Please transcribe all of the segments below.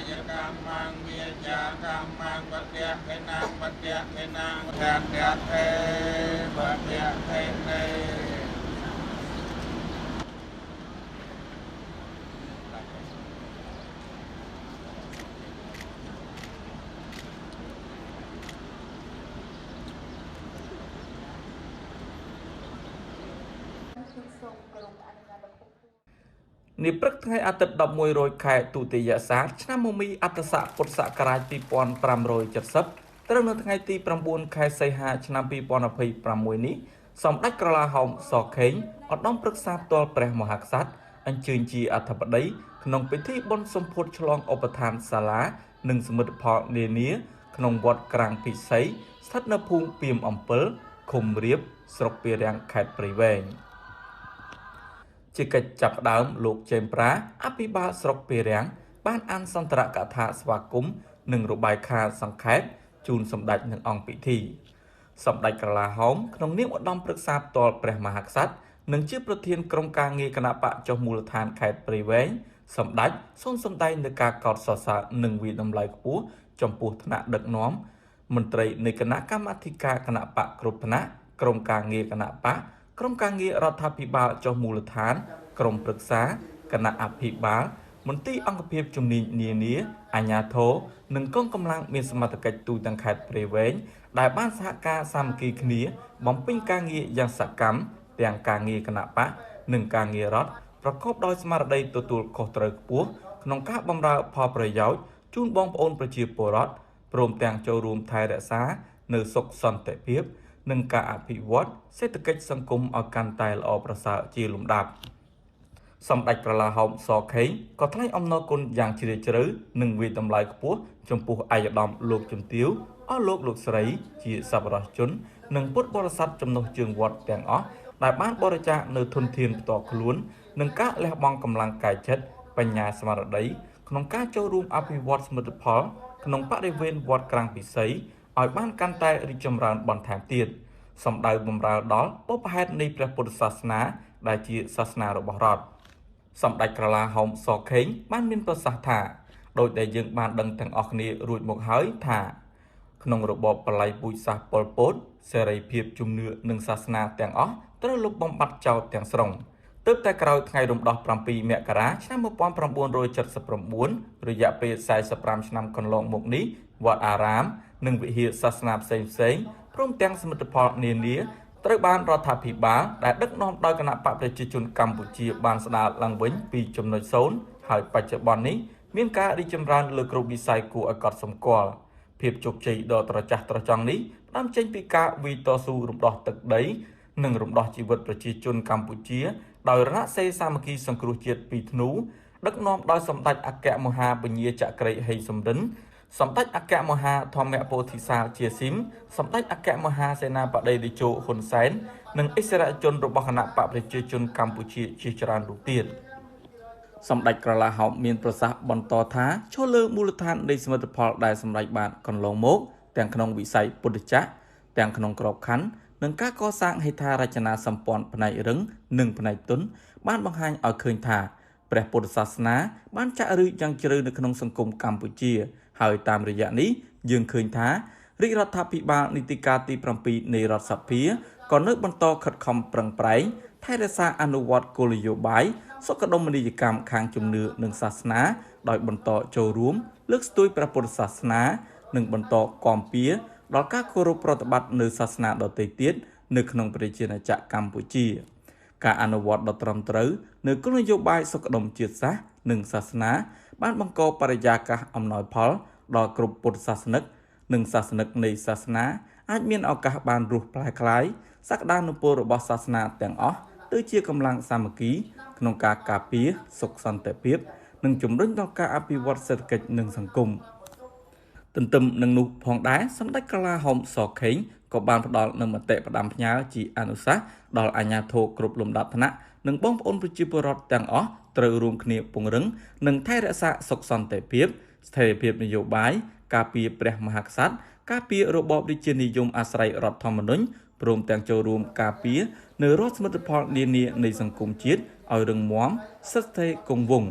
ยกรรมังเมียจากรรมังปะเตียเทนังปะเตียเทนังปะเตียเทปะเตียเทเนនេះព្រឹកថ្ងៃអាទិត្យ11ខែទុតិយស័កឆ្នាំមមីអត្តស័កពុទ្ធសករាជ2570ត្រូវនៅថ្ងៃទី9ខែសីហាឆ្នាំ2026នេះសម្ដេចក្រឡាហោមសខេងឧត្តមប្រឹក្សាផ្ទាល់ព្រះមហាក្សត្រអញ្ជើញជាអធិបតីក្នុងពិធីបុណ្យសម្ពោធឆ្លងឧបដ្ឋានសាលានិងសមិទ្ធផលនានាក្នុងវត្តក្រាំងពិសីស្ថិតនៅភូមិពីមអំពិលឃុំរៀបស្រុកពារាំងខេត្តព្រៃវែងជាកិច្ចចាប់ផ្ដើមលោកចេមប្រាអភិបាលស្រុកពារាំងបានអានសន្ទរកថាស្វាគមន៍និងរបាយការណ៍សង្ខេបជូនសម្ដេចនឹងអង្គពិធីសម្ដេចក្រឡាហោមក្នុងនាមឧត្តមប្រឹក្សាផ្ទាល់ព្រះមហាក្សត្រនិងជាប្រធានក្រុមការងារគណៈបកចុះមូលដ្ឋានខេត្តព្រៃវែងសម្ដេចសូមសម្ដែងនូវការកោតសរសើរនិងវិតម្លៃខ្ពស់ចំពោះថ្នាក់ដឹកនាំមន្ត្រីនៃគណៈកម្មាធិការគណៈបកគ្រប់ថ្នាក់ក្រុមការងារគណៈបកក្រុមការងាររដ្ឋាភិបាលចុះមូលដ្ឋានក្រុមប្រឹក្សាគណៈអភិបាលមន្ត្រីអង្គភាពជំនាញនានាអាជ្ញាធរនិងកងកម្លាំងមានសមត្ថកិច្ចទូទាំងខេត្តព្រៃវែងដែលបានសហការសាមគ្គីគ្នាបំពេញការងារយ៉ាងសកម្មទាំងការងារគណៈបកនិងការងាររដ្ឋប្រកបដោយស្មារតីទទួលខុសត្រូវខ្ពស់ក្នុងការបម្រើផលប្រយោជន៍ជូនបងប្អូនប្រជាពលរដ្ឋព្រមទាំងចូលរួមថែរក្សានៅសុខសន្តិភាពនិងការអភិវឌ្ឍសេដ្ឋកិច្ចសង្គមឲ្យកាន់តែល្អប្រសើរជាលំដាប់សម្ដេចក្រឡាហោមសខេងក៏ថ្លែងអំណរគុណយ៉ាងជ្រាលជ្រៅនិងវិតម្លៃខ្ពស់ចំពោះឯកឧត្តមលោកជំទាវអស់លោកស្រីជាសប្បុរសជននិងពុទ្ធបរិស័ទចំណុះជើងវត្តទាំងអស់ដែលបានបរិច្ចាគនៅធនធានផ្ទាល់ខ្លួននិងការលះបង់កម្លាំងកាយចិត្តបញ្ញាស្មារតីក្នុងការចូលរួមអភិវឌ្ឍសមិទ្ធផលក្នុងបរិវេណវត្តក្រាំងពិសីឲ្យបានកាន់តែរីកចម្រើនបន្ថែមទៀតសម្ដៅបម្រើដល់បុព្វហេតុនៃព្រះពុទ្ធសាសនាដែលជាសាសនារបស់រដ្ឋសម្ដេចក្រឡាហោមសខេងបានមានប្រសាសន៍ថាដោយដែលយើងបានដឹងទាំងអស់គ្នារួចមកហើយថាក្នុងរបបបល័យពូជសាសន៍ប៉ុលពតសេរីភាពជំនឿនិងសាសនាទាំងអស់ត្រូវលុបបំបាត់ចោលទាំងស្រុងទើបតែក្រោយថ្ងៃរំដោះ7មករាឆ្នាំ1979រយៈពេល45ឆ្នាំកន្លងមកនេះវត្តអារាមនិងវិហារសាសនាផ្សេងព្រមទាំងសមិទ្ធផលនានាត្រូវបានរដ្ឋាភិបាលដែលដឹកនាំដោយគណៈបកប្រជាជនកម្ពុជាបានស្ដារឡើងវិញពីចំណុច0ហើយបច្ចុប្បន្ននេះមានការរីកចម្រើនលើគ្រប់វិស័យគួរឲ្យកត់សម្គាល់ភាពជោគជ័យដ៏ត្រចះត្រចង់នេះផ្ដើមចេញពីការវាយតស៊ូរំដោះទឹកដីនិងរំដោះជីវិតប្រជាជនកម្ពុជាដោយរណសិរ្សសាមគ្គីសង្គ្រោះជាតិពីធ្នូដឹកនាំដោយសម្ដេចអគ្គមហាបញ្ញាចក្រីហេងសំរិនសម្ដេចអគ្គមហាធម្មពោធិសាលជាស៊ីមសម្ដេចអគ្គមហាសេនាបតីតេជោហ៊ុនសែននិងអិសរាជជនរបស់គណៈបកប្រជាជនកម្ពុជាជាច្រើនរូបទៀតសម្ដេចក្រឡាហោមមានប្រសាសន៍បន្តថាឈលលើមូលដ្ឋាននៃសមិទ្ធផលដែលសម្ដេចបានកន្លងមកទាំងក្នុងវិស័យពុទ្ធចក្រទាំងក្នុងក្របខ័ណ្ឌនិងការកសាងហេដ្ឋារចនាសម្ព័ន្ធផ្នែករឹងនិងផ្នែកទន់បានបង្ហាញឲ្យឃើញថាព្រះពុទ្ធសាសនាបានចាក់ឫសយ៉ាងជ្រៅនៅក្នុងសង្គមកម្ពុជាហើយតាមរយៈនេះយើងឃើញថារាជរដ្ឋាភិបាលនីតិកាលទី7នៃរដ្ឋសភាក៏នៅបន្តខិតខំប្រឹងប្រែងថែរក្សាអនុវត្តគោលនយោបាយសុខដុមនីយកម្មខាងជំនឿនិងសាសនាដោយបន្តចូលរួមលើកស្ទួយព្រះពុទ្ធសាសនានិងបន្តគាំពៀដល់ការគោរពប្រតិបត្តិនៅសាសនាដទៃទៀតនៅក្នុងប្រជាណាចក្រកម្ពុជាការអនុវត្តដ៏ត្រឹមត្រូវនៅគោលនយោបាយសុខដុមជាតិសាសន៍និងសាសនាបានបង្កបរិយាកាសអំណោយផលដល់គ្រប់ពុទ្ធសាសនិកនិងសាសនិកនៃសាសនាអាចមានឱកាសបានរស់ផ្លែខ្លាយសក្តានុពលរបស់សាសនាទាំងអស់ទៅជាកម្លាំងសាមគ្គីក្នុងការការពារសុខសន្តិភាពនិងជំរុញដល់ការអភិវឌ្ឍសេដ្ឋកិច្ចនិងសង្គមទន្ទឹមនឹងនោះផងដែរសម្ដេចក្រឡាហោមសខេងក៏បានផ្ដល់នូវមតិផ្ដាំផ្ញើជាអនុសាសន៍ដល់អាជ្ញាធរគ្រប់លំដាប់ថ្នាក់និងបងប្អូនប្រជាពលរដ្ឋទាំងអស់ត្រូវរួមគ្នាពង្រឹងនិងថែរក្សាសុខសន្តិភាពស្ថិរភាពនយោបាយការពារព្រះមហាក្សត្រការពាររបបរាជានិយមអាស្រ័យរដ្ឋធម្មនុញ្ញព្រមទាំងចូលរួមការពារនៅរដ្ឋសមិទ្ធផលនានានៃសង្គមជាតិឲ្យរឹងមាំស្ថិតស្ថេរគង់វង្ស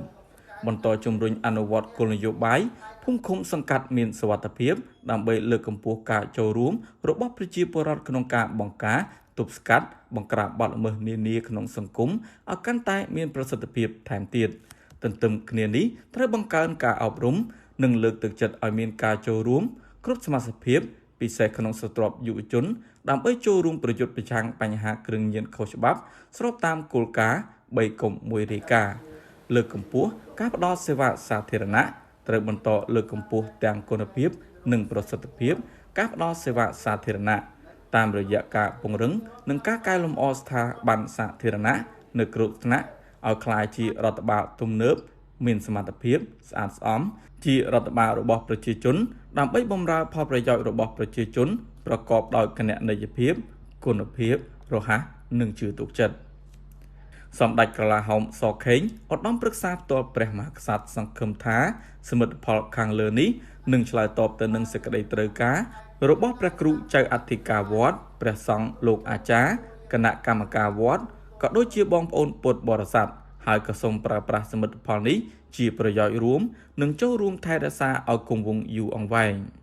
បន្តជំរុញអនុវត្តគោលនយោបាយភូមិឃុំសង្កាត់មានសុវត្ថិភាពដើម្បីលើកកម្ពស់ការចូលរួមរបស់ប្រជាពលរដ្ឋក្នុងការបង្ការទប់ស្កាត់បង្ក្រាបបទល្មើសនានាក្នុងសង្គមឲ្យកាន់តែមានប្រសិទ្ធភាពថែមទៀតទន្ទឹមគ្នានេះត្រូវបង្កើនការអប់រំនិងលើកទឹកចិត្តឲ្យមានការចូលរួមគ្រប់សមាជិកភាពពិសេសក្នុងស្រទាប់យុវជនដើម្បីចូលរួមប្រយុទ្ធប្រឆាំងបញ្ហាគ្រឿងញៀនខុសច្បាប់ស្របតាមគោលការណ៍3កុំ1រាយការណ៍លើកកម្ពស់ការផ្តល់សេវាសាធារណៈត្រូវបន្តលើកកម្ពស់ទាំងគុណភាពនិងប្រសិទ្ធភាពការផ្តល់សេវាសាធារណៈតាមរយៈការពង្រឹងនិងការកែលម្អស្ថាប័នសាធារណៈនៅគ្រប់ថ្នាក់ឲ្យក្លាយជារដ្ឋបាលទំនើបមានសមត្ថភាពស្អាតស្អំជារដ្ឋបាលរបស់ប្រជាជនដើម្បីបម្រើផលប្រយោជន៍របស់ប្រជាជនប្រកបដោយគណនេយ្យភាពគុណភាពរហ័សនិងជឿទុកចិត្តសម្ដេចក្រឡាហោមសខេងឧត្តមប្រឹក្សាផ្ទាល់ព្រះមហាក្សត្រសង្ឃឹមថាសមិទ្ធផលខាងលើនេះនឹងឆ្លើយតបទៅនឹងសេចក្តីត្រូវការរបស់ព្រះគ្រូចៅអធិការវត្តព្រះសង្ឃលោកអាចារ្យគណៈកម្មការវត្តក៏ដូចជាបងប្អូនពុទ្ធបរិស័ទហើយក៏សូមប្រើប្រាស់សមិទ្ធផលនេះជាប្រយោជន៍រួមនិងចូលរួមថែរក្សាឲ្យគង់វង្សយូរអង្វែង។